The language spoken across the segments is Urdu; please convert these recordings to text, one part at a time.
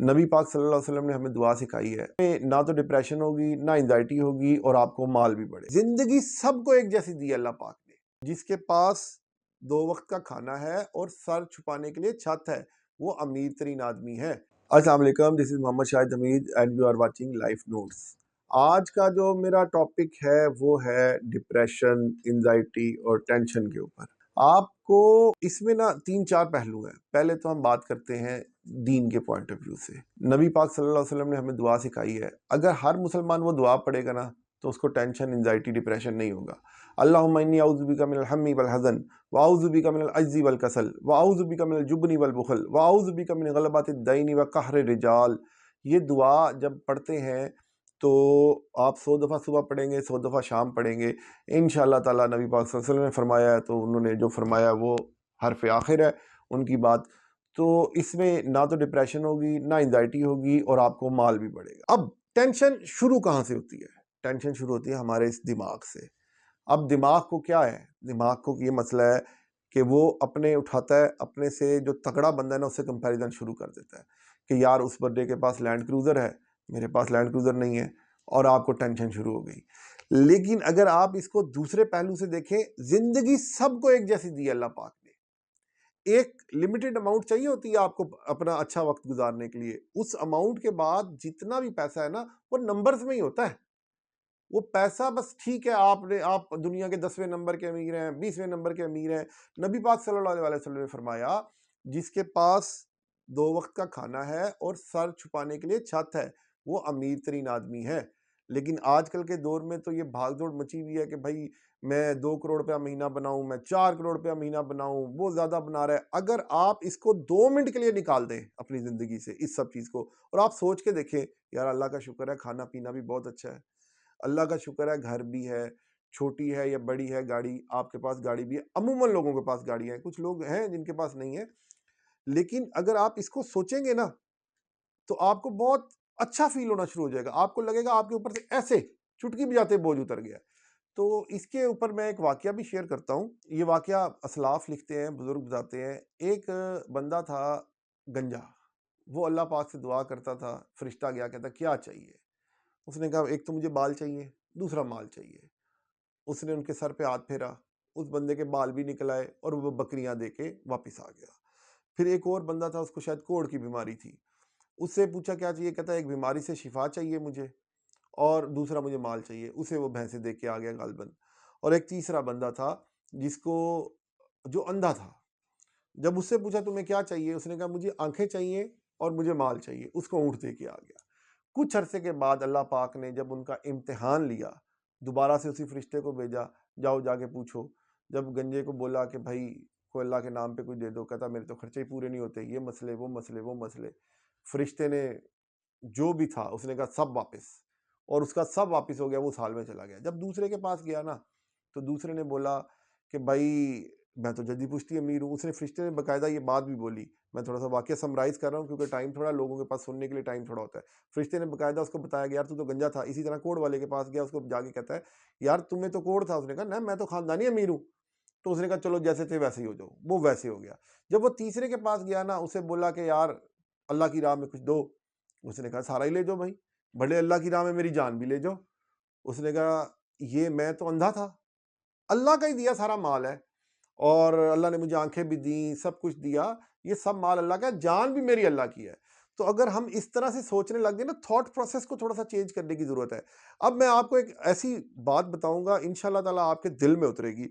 نبی پاک صلی اللہ علیہ وسلم نے ہمیں دعا سکھائی ہے، نہ تو ڈپریشن ہوگی نہ انزائٹی ہوگی اور آپ کو مال بھی بڑھے۔ زندگی سب کو ایک جیسی دی اللہ پاک نے، جس کے پاس 2 وقت کا کھانا ہے اور سر چھپانے کے لیے چھت ہے، وہ امیر ترین آدمی ہے۔ السلام علیکم، this is Muhammad Shahid Hameed and you are watching life notes. آج کا جو میرا ٹاپک ہے وہ ہے ڈپریشن، انزائٹی اور ٹینشن کے اوپر۔ آپ کو اس میں نا 3-4 پہلو ہیں۔ پہلے تو ہم بات کرتے ہیں دین کے پوائنٹ آف ویو سے۔ نبی پاک صلی اللہ علیہ وسلم نے ہمیں دعا سکھائی ہے، اگر ہر مسلمان وہ دعا پڑھے گا نا تو اس کو ٹینشن، انزائٹی، ڈپریشن نہیں ہوگا۔ اللہم انی اعوذ بک من الہم والحزن واعوذ بک من العجز والکسل واعوذ بک من الجبن والبخل واعوذ بک من غلبۃ الدین وقہر الرجال۔ یہ دعا جب پڑھتے ہیں تو آپ 100 دفعہ صبح پڑھیں گے، 100 دفعہ شام پڑھیں گے انشاءاللہ تعالیٰ۔ نبی پاک صلی اللہ علیہ وسلم نے فرمایا ہے تو انہوں نے جو فرمایا وہ حرف آخر ہے ان کی بات، تو اس میں نہ تو ڈپریشن ہوگی نہ انزائٹی ہوگی اور آپ کو مال بھی بڑھے گا۔ اب ٹینشن شروع کہاں سے ہوتی ہے؟ ٹینشن شروع ہوتی ہے ہمارے اس دماغ سے۔ اب دماغ کو کیا ہے؟ دماغ کو یہ مسئلہ ہے کہ وہ اپنے اٹھاتا ہے، اپنے سے جو تگڑا بندہ ہے نا اس سے کمپیریزن شروع کر دیتا ہے کہ یار اس بندے کے پاس لینڈ کروزر ہے، میرے پاس لینڈ کروزر نہیں ہے، اور آپ کو ٹینشن شروع ہو گئی۔ لیکن اگر آپ اس کو دوسرے پہلو سے دیکھیں، زندگی سب کو ایک جیسی دی اللہ پاک نے۔ ایک لمیٹڈ اماؤنٹ چاہیے ہوتی ہے آپ کو اپنا اچھا وقت گزارنے کے لیے، اس اماؤنٹ کے بعد جتنا بھی پیسہ ہے نا وہ نمبرز میں ہی ہوتا ہے۔ وہ پیسہ بس ٹھیک ہے، آپ دنیا کے 10ویں نمبر کے امیر ہیں، 20ویں نمبر کے امیر ہیں۔ نبی پاک صلی اللہ علیہ وسلم نے فرمایا جس کے پاس 2 وقت کا کھانا ہے اور سر چھپانے کے لیے چھت ہے وہ امیر ترین آدمی ہے۔ لیکن آج کل کے دور میں تو یہ بھاگ دوڑ مچی ہوئی ہے کہ بھائی میں 2 کروڑ روپیہ مہینہ بناؤں، میں 4 کروڑ روپیہ مہینہ بناؤں، وہ زیادہ بنا رہا ہے۔ اگر آپ اس کو 2 منٹ کے لیے نکال دیں اپنی زندگی سے اس سب چیز کو، اور آپ سوچ کے دیکھیں یار اللہ کا شکر ہے کھانا پینا بھی بہت اچھا ہے، اللہ کا شکر ہے گھر بھی ہے، چھوٹی ہے یا بڑی ہے گاڑی، آپ کے پاس گاڑی بھی ہے، عموماً لوگوں کے پاس گاڑیاں ہیں، کچھ لوگ ہیں جن کے پاس نہیں ہے، لیکن اگر آپ اس کو سوچیں گے نا تو آپ کو بہت اچھا فیل ہونا شروع ہو جائے گا، آپ کو لگے گا آپ کے اوپر سے ایسے چٹکی بجاتے بوجھ اتر گیا۔ تو اس کے اوپر میں ایک واقعہ بھی شیئر کرتا ہوں۔ یہ واقعہ اسلاف لکھتے ہیں، بزرگ بتاتے ہیں۔ ایک بندہ تھا گنجا، وہ اللہ پاک سے دعا کرتا تھا، فرشتہ گیا کہتا کیا چاہیے؟ اس نے کہا ایک تو مجھے بال چاہیے، دوسرا مال چاہیے۔ اس نے ان کے سر پہ ہاتھ پھیرا، اس بندے کے بال بھی نکل آئے اور وہ بکریاں دے کے واپس آ گیا۔ پھر ایک اور بندہ تھا، اس کو شاید کوڑ کی بیماری تھی، اس سے پوچھا کیا چاہیے؟ کہتا ہے ایک بیماری سے شفا چاہیے مجھے اور دوسرا مجھے مال چاہیے۔ اسے وہ بھینسیں دے کے آ گیا غالباً۔ اور ایک تیسرا بندہ تھا جس کو جو اندھا تھا، جب اس سے پوچھا تمہیں کیا چاہیے؟ اس نے کہا مجھے آنکھیں چاہیے اور مجھے مال چاہیے۔ اس کو اونٹ دے کے آ گیا۔ کچھ عرصے کے بعد اللہ پاک نے جب ان کا امتحان لیا، دوبارہ سے اسی فرشتے کو بھیجا، جاؤ جا کے پوچھو۔ جب گنجے کو بولا کہ بھائی کوئی اللہ کے نام پہ کوئی دے دو، کہتا میرے تو خرچے ہی پورے نہیں ہوتے، یہ مسئلے وہ مسئلے وہ مسئلے۔ فرشتے نے جو بھی تھا اس نے کہا سب واپس، اور اس کا سب واپس ہو گیا، وہ اس حال میں چلا گیا۔ جب دوسرے کے پاس گیا نا تو دوسرے نے بولا کہ بھائی میں تو جدی پشتی امیر ہوں۔ اس نے فرشتے نے باقاعدہ یہ بات بھی بولی، میں تھوڑا سا واقعہ سمرائز کر رہا ہوں کیونکہ ٹائم تھوڑا، لوگوں کے پاس سننے کے لیے ٹائم تھوڑا ہوتا ہے۔ فرشتے نے باقاعدہ اس کو بتایا کہ یار تو گنجا تھا، اسی طرح کوڑ والے کے پاس گیا، اس کو جا کے کہتا ہے یار تمہیں تو کوڑ تھا۔ اس نے کہا نہیں میں تو خاندانی امیر ہوں۔ تو اس نے کہا چلو جیسے تھے ویسے ہی ہو جاؤ، وہ ویسے ہو گیا۔ جب وہ تیسرے کے پاس گیا نا، اسے بولا کہ یار اللہ کی راہ میں کچھ دو۔ اس نے کہا سارا ہی لے جاؤ بھائی، بھلے اللہ کی راہ میں میری جان بھی لے جاؤ۔ اس نے کہا یہ میں تو اندھا تھا، اللہ کا ہی دیا سارا مال ہے، اور اللہ نے مجھے آنکھیں بھی دیں، سب کچھ دیا، یہ سب مال اللہ کا ہے، جان بھی میری اللہ کی ہے۔ تو اگر ہم اس طرح سے سوچنے لگ گئے نا، تھاٹ پروسیس کو تھوڑا سا چینج کرنے کی ضرورت ہے۔ اب میں آپ کو ایک ایسی بات بتاؤں گا انشاءاللہ تعالیٰ آپ کے دل میں اترے گی۔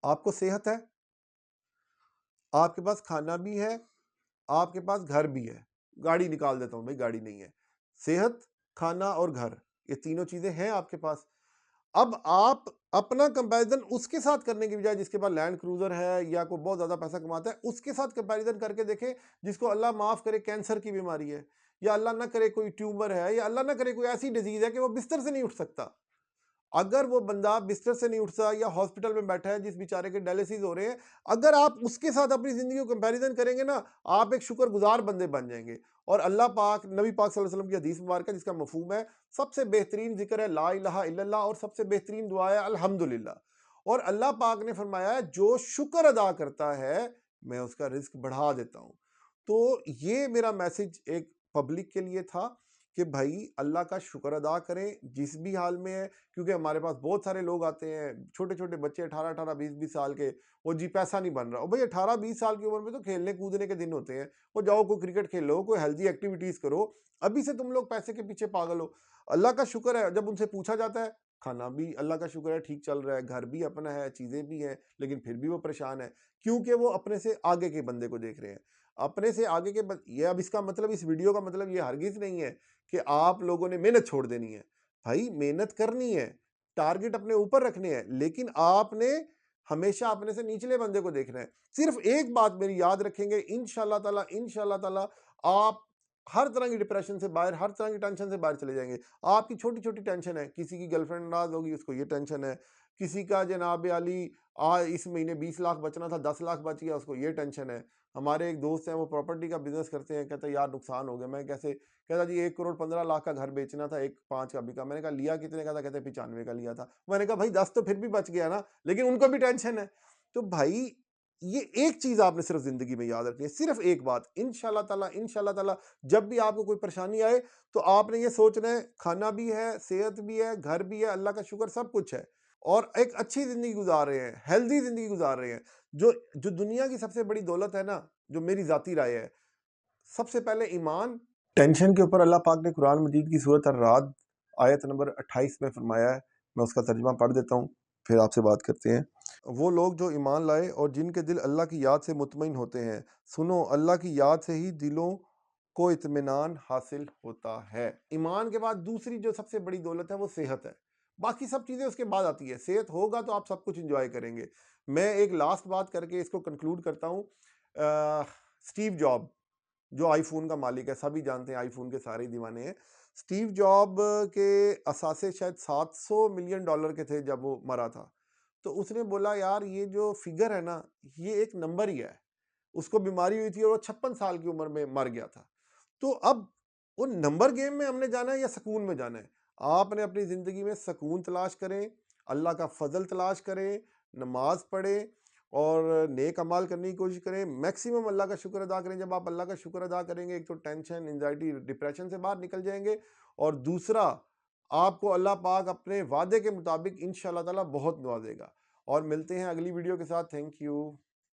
آپ کو صحت ہے، آپ کے پاس کھانا بھی ہے، آپ کے پاس گھر بھی ہے، گاڑی نکال دیتا ہوں بھائی گاڑی نہیں ہے، صحت، کھانا اور گھر، یہ تینوں چیزیں ہیں آپ کے پاس۔ اب آپ اپنا کمپیریزن اس کے ساتھ کرنے کی بجائے جس کے پاس لینڈ کروزر ہے یا کوئی بہت زیادہ پیسہ کماتا ہے، اس کے ساتھ کمپیریزن کر کے دیکھیں جس کو اللہ معاف کرے کینسر کی بیماری ہے، یا اللہ نہ کرے کوئی ٹیومر ہے، یا اللہ نہ کرے کوئی ایسی ڈیزیز ہے کہ وہ بستر سے نہیں اٹھ سکتا۔ اگر وہ بندہ بستر سے نہیں اٹھتا یا ہاسپٹل میں بیٹھا ہے جس بیچارے کے ڈائلسس ہو رہے ہیں، اگر آپ اس کے ساتھ اپنی زندگی کو کمپیریزن کریں گے نا، آپ ایک شکر گزار بندے بن جائیں گے۔ اور اللہ پاک، نبی پاک صلی اللہ علیہ وسلم کی حدیث مبارک ہے جس کا مفہوم ہے سب سے بہترین ذکر ہے لا الہ الا اللہ، اور سب سے بہترین دعا ہے الحمدللہ۔ اور اللہ پاک نے فرمایا ہے جو شکر ادا کرتا ہے میں اس کا رزق بڑھا دیتا ہوں۔ تو یہ میرا میسج ایک پبلک کے لیے تھا کہ بھائی اللہ کا شکر ادا کریں جس بھی حال میں ہے، کیونکہ ہمارے پاس بہت سارے لوگ آتے ہیں، چھوٹے چھوٹے بچے 18-20 سال کے، وہ جی پیسہ نہیں بن رہا، اور بھائی 18-20 سال کی عمر میں تو کھیلنے کودنے کے دن ہوتے ہیں، وہ جاؤ کوئی کرکٹ کھیلو، کوئی ہیلدی ایکٹیویٹیز کرو، ابھی سے تم لوگ پیسے کے پیچھے پاگل ہو۔ اللہ کا شکر ہے جب ان سے پوچھا جاتا ہے، کھانا بھی اللہ کا شکر ہے ٹھیک چل رہا ہے، گھر بھی اپنا ہے، چیزیں بھی ہیں، لیکن پھر بھی وہ پریشان ہے، کیونکہ وہ اپنے سے آگے کے بندے کو دیکھ رہے ہیں، اپنے سے آگے کے یہ اب اس کا مطلب، اس ویڈیو کا مطلب یہ ہرگز نہیں ہے کہ آپ لوگوں نے محنت چھوڑ دینی ہے۔ بھائی محنت کرنی ہے، ٹارگٹ اپنے اوپر رکھنے ہیں، لیکن آپ نے ہمیشہ اپنے سے نیچلے بندے کو دیکھنا ہے۔ صرف ایک بات میری یاد رکھیں گے، انشاءاللہ تعالی آپ ہر طرح کی ڈپریشن سے باہر، ہر طرح کی ٹینشن سے باہر چلے جائیں گے۔ آپ کی چھوٹی چھوٹی ٹینشن ہے، کسی کی گرل فرینڈ ناراض ہوگی اس کو یہ ٹینشن ہے، کسی کا جناب علی اس مہینے 20 لاکھ بچنا تھا 10 لاکھ بچ گیا اس کو یہ ٹینشن ہے۔ ہمارے ایک دوست ہیں وہ پراپرٹی کا بزنس کرتے ہیں، کہتے ہیں یار نقصان ہو گیا، میں کیسے، کہتا جی 1,15,00,000 کا گھر بیچنا تھا، 1.5 کا بکا، میں نے کہا لیا کتنے کا تھا، کہتے 95 کا لیا تھا، میں نے کہا بھائی 10 تو پھر بھی بچ گیا نا، لیکن ان کو بھی ٹینشن ہے۔ تو بھائی یہ ایک چیز آپ نے صرف زندگی میں یاد رکھنی ہے، صرف ایک بات، انشاءاللہ تعالی جب بھی آپ کو کوئی پریشانی آئے تو آپ نے یہ سوچنا ہے کھانا بھی ہے، صحت بھی ہے، گھر بھی ہے، اللہ کا شکر سب کچھ ہے، اور ایک اچھی زندگی گزار رہے ہیں، ہیلدی زندگی گزار رہے ہیں۔ جو دنیا کی سب سے بڑی دولت ہے نا، جو میری ذاتی رائے ہے، سب سے پہلے ایمان۔ ٹینشن کے اوپر اللہ پاک نے قرآن مجید کی سورۃ الرعد آیت نمبر 28 میں فرمایا ہے، میں اس کا ترجمہ پڑھ دیتا ہوں پھر آپ سے بات کرتے ہیں۔ وہ لوگ جو ایمان لائے اور جن کے دل اللہ کی یاد سے مطمئن ہوتے ہیں، سنو اللہ کی یاد سے ہی دلوں کو اطمینان حاصل ہوتا ہے۔ ایمان کے بعد دوسری جو سب سے بڑی دولت ہے وہ صحت ہے، باقی سب چیزیں اس کے بعد آتی ہے، صحت ہوگا تو آپ سب کچھ انجوائے کریں گے۔ میں ایک لاسٹ بات کر کے اس کو کنکلوڈ کرتا ہوں۔ سٹیو جاب جو آئی فون کا مالک ہے، سبھی جانتے ہیں آئی فون کے سارے دیوانے ہیں، سٹیو جاب کے اثاثے شاید $700 ملین کے تھے جب وہ مرا تھا، تو اس نے بولا یار یہ جو فگر ہے نا یہ ایک نمبر ہی ہے، اس کو بیماری ہوئی تھی اور وہ 56 سال کی عمر میں مر گیا تھا۔ تو اب وہ نمبر گیم میں ہم نے جانا ہے یا سکون میں جانا ہے؟ آپ نے اپنی زندگی میں سکون تلاش کریں، اللہ کا فضل تلاش کریں، نماز پڑھیں اور نیک اعمال کرنے کی کوشش کریں، میکسیمم اللہ کا شکر ادا کریں۔ جب آپ اللہ کا شکر ادا کریں گے ایک تو ٹینشن، انزائٹی، ڈپریشن سے باہر نکل جائیں گے، اور دوسرا آپ کو اللہ پاک اپنے وعدے کے مطابق انشاءاللہ تعالی بہت نوازے گا۔ اور ملتے ہیں اگلی ویڈیو کے ساتھ، تھینک یو۔